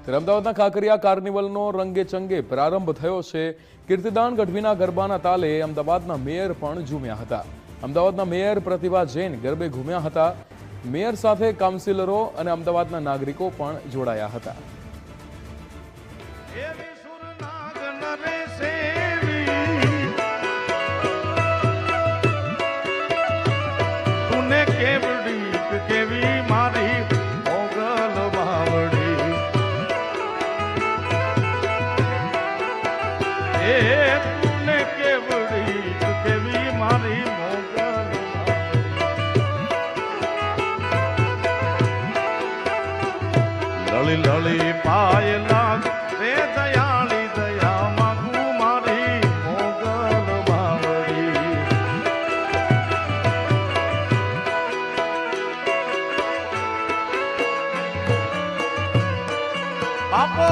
ત્યારે અમદાવાદના ખાકરિયા કાર્નિવલનો રંગે ચંગે પ્રારંભ થયો છે। કીર્તિદાન ગઢવીના ગરબાના તાલે અમદાવાદના મેયર પણ ઝૂમ્યા હતા। અમદાવાદના મેયર પ્રતિભા જૈન ગરબે ઘૂમ્યા હતા। મેયર સાથે કાઉન્સિલરો અને અમદાવાદના નાગરિકો પણ જોડાયા હતા। લળી લળી પાય લાગ રે દયાળી દયા માંગુ મારી મોગલ બાવડી। બાપો